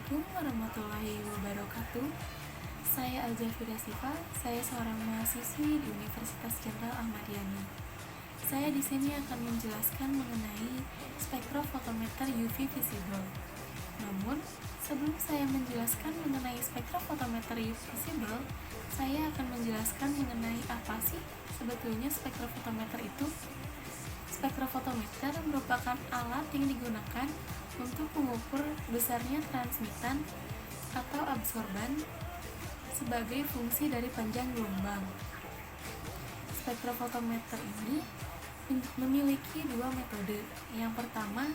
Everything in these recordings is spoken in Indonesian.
Assalamualaikum warahmatullahi wabarakatuh. Saya Al-Jafira Sifa. Saya seorang mahasiswi di Universitas Jenderal Ahmad Yani. Saya di sini akan menjelaskan mengenai spektrofotometer UV visible. Namun, sebelum saya menjelaskan mengenai spektrofotometer UV visible, saya akan menjelaskan mengenai apa sih sebetulnya spektrofotometer itu. Spektrofotometer merupakan alat yang digunakan untuk mengukur besarnya transmitan atau absorban sebagai fungsi dari panjang gelombang. Spektrofotometer ini memiliki dua metode. Yang pertama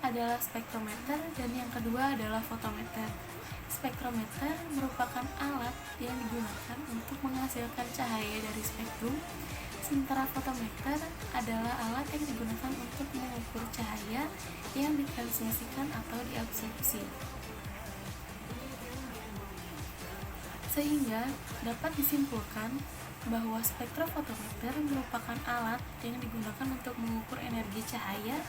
adalah spektrometer dan yang kedua adalah fotometer. Spektrometer merupakan alat yang digunakan untuk menghasilkan cahaya dari spektrum, sementara fotometer adalah alat yang digunakan untuk mengukur cahaya yang ditransmisikan atau diabsorpsi. Sehingga dapat disimpulkan bahwa spektrofotometer merupakan alat yang digunakan untuk mengukur energi cahaya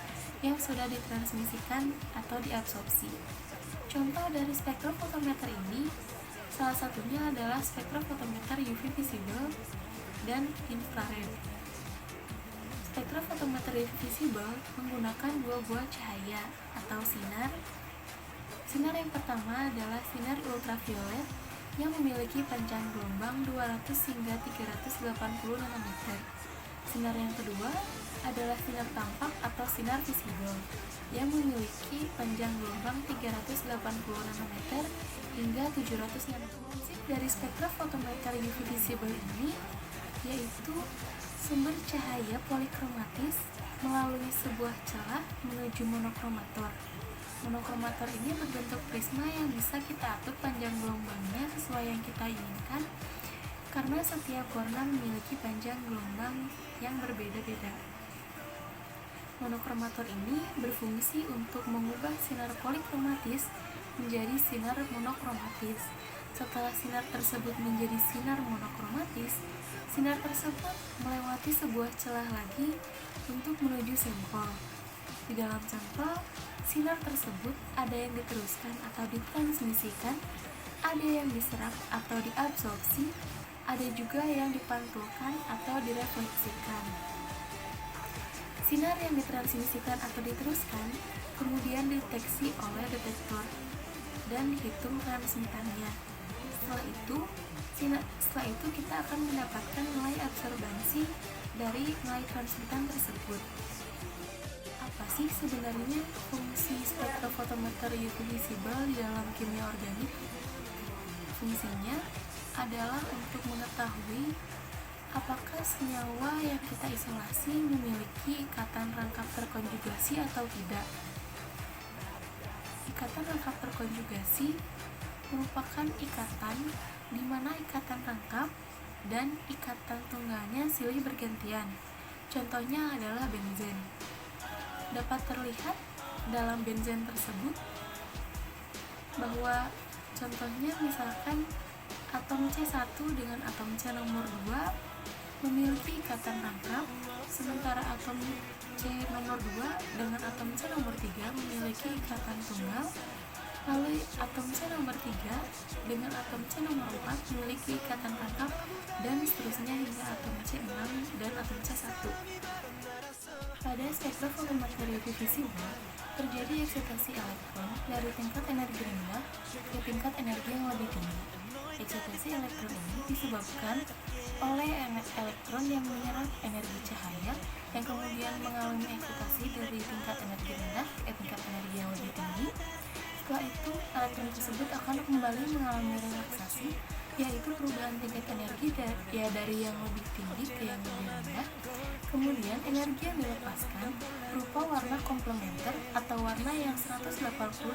yang sudah ditransmisikan atau diabsorpsi. Contoh dari spektrofotometer ini salah satunya adalah spektrofotometer UV visible dan infrared. Spektrofotometer UV visible menggunakan dua buah cahaya atau sinar. Sinar yang pertama adalah sinar ultraviolet yang memiliki panjang gelombang 200 hingga 380 nanometer. Sinar yang kedua adalah sinar tampak atau sinar visible yang memiliki panjang gelombang 380 nanometer hingga 700 nanometer. Prinsip dari spektrofotometer UV visible ini yaitu sumber cahaya polikromatis melalui sebuah celah menuju monokromator. Monokromator ini berbentuk prisma yang bisa kita atur panjang gelombangnya sesuai yang kita inginkan karena setiap warna memiliki panjang gelombang yang berbeda-beda. Monokromator ini berfungsi untuk mengubah sinar polikromatis menjadi sinar monokromatis. Setelah sinar tersebut menjadi sinar monokromatis, sinar tersebut melewati sebuah celah lagi untuk menuju sampel. Di dalam sampel, sinar tersebut ada yang diteruskan atau ditransmisikan, ada yang diserap atau diabsorpsi, ada juga yang dipantulkan atau direfleksikan. Sinar yang ditransmisikan atau diteruskan kemudian dideteksi oleh detektor dan dihitung transmitannya. Setelah itu kita akan mendapatkan nilai absorbansi dari nilai transmitan tersebut. Apa sih sebenarnya fungsi spektrofotometer UV visible di dalam kimia organik? Fungsinya adalah untuk mengetahui apakah senyawa yang kita isolasi memiliki ikatan rangkap terkonjugasi atau tidak. Ikatan rangkap terkonjugasi merupakan ikatan di mana ikatan rangkap dan ikatan tunggalnya silih bergantian. Contohnya adalah benzen. Dapat terlihat dalam benzen tersebut bahwa contohnya misalkan atom C1 dengan atom C nomor 2 memiliki ikatan rangkap, sementara atom C nomor 2 dengan atom C nomor 3 memiliki ikatan tunggal, lalu atom C nomor 3 dengan atom C nomor 4 memiliki ikatan rangkap, dan seterusnya hingga atom C6 dan atom C1. Pada spektrofotometer UV visible, terjadi eksitasi elektron dari tingkat energi rendah ke tingkat energi yang lebih tinggi. Eksitasi elektron ini disebabkan oleh elektron yang menyerap energi cahaya yang kemudian mengalami eksitasi dari tingkat energi rendah ke tingkat energi yang lebih tinggi. Setelah itu, elektron tersebut akan kembali mengalami relaksasi, yaitu perubahan tingkat energi dari yang lebih tinggi ke yang lebih rendah. Kemudian energi yang dilepaskan berupa warna komplementer atau warna yang 180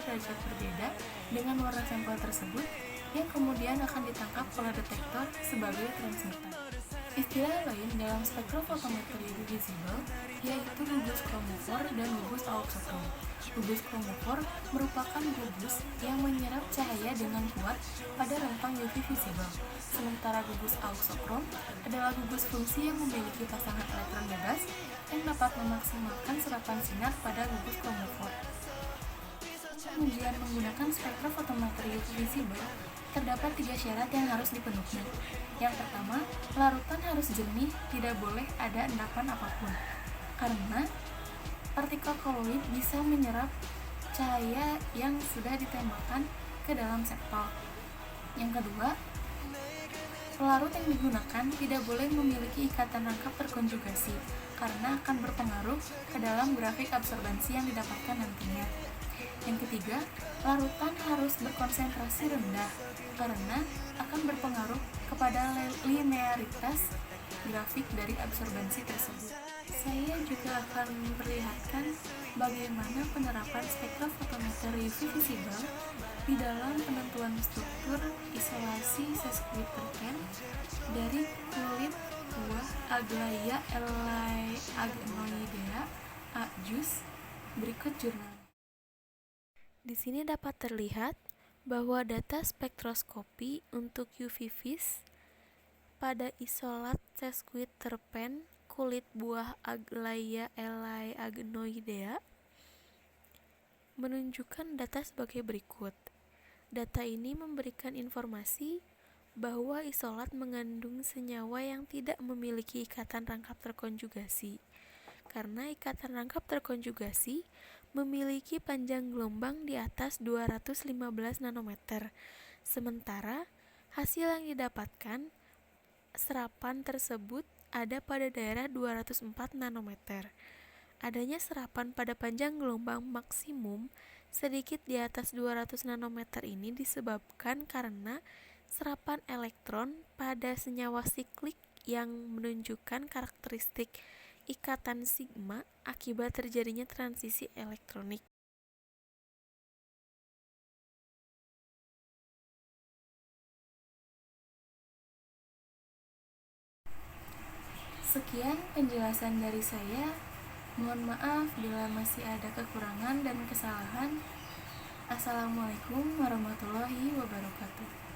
derajat berbeda dengan warna sampel tersebut yang kemudian akan ditangkap oleh detektor sebagai transmitan. Istilah lain dalam spektrofotometer UV visible yaitu gugus kromofor dan gugus auxochrome. Gugus kromofor merupakan gugus yang menyerap cahaya dengan kuat pada rentang UV visible, sementara gugus auxochrome adalah gugus fungsi yang memiliki pasangan elektron bebas yang dapat memaksimalkan serapan sinar pada gugus kromofor. pengujian menggunakan spektrofotometer UV visible, terdapat 3 syarat yang harus dipenuhi. Yang pertama, larutan harus jernih, tidak boleh ada endapan apapun, karena partikel koloid bisa menyerap cahaya yang sudah ditembakkan ke dalam sampel. Yang kedua, pelarut yang digunakan tidak boleh memiliki ikatan rangkap terkonjugasi, karena akan berpengaruh ke dalam grafik absorbansi yang didapatkan nantinya. Yang ketiga, larutan harus berkonsentrasi rendah, karena akan berpengaruh kepada linearitas grafik dari absorbansi tersebut. Saya juga akan memperlihatkan bagaimana penerapan spektrofotometer UV visible di dalam penentuan struktur isolasi sesquiterpen dari kulit buah Aglaia agnoidea A. Jus. Berikut jurnal. Di sini dapat terlihat bahwa data spektroskopi untuk UV vis pada isolat sesquiterpen kulit buah Aglaia agnoidea menunjukkan data sebagai berikut. Data ini memberikan informasi bahwa isolat mengandung senyawa yang tidak memiliki ikatan rangkap terkonjugasi, karena ikatan rangkap terkonjugasi memiliki panjang gelombang di atas 215 nanometer, sementara hasil yang didapatkan serapan tersebut ada pada daerah 204 nanometer. Adanya serapan pada panjang gelombang maksimum sedikit di atas 200 nanometer ini disebabkan karena serapan elektron pada senyawa siklik yang menunjukkan karakteristik ikatan sigma akibat terjadinya transisi elektronik. Sekian penjelasan dari saya. Mohon maaf bila masih ada kekurangan dan kesalahan. Assalamualaikum warahmatullahi wabarakatuh.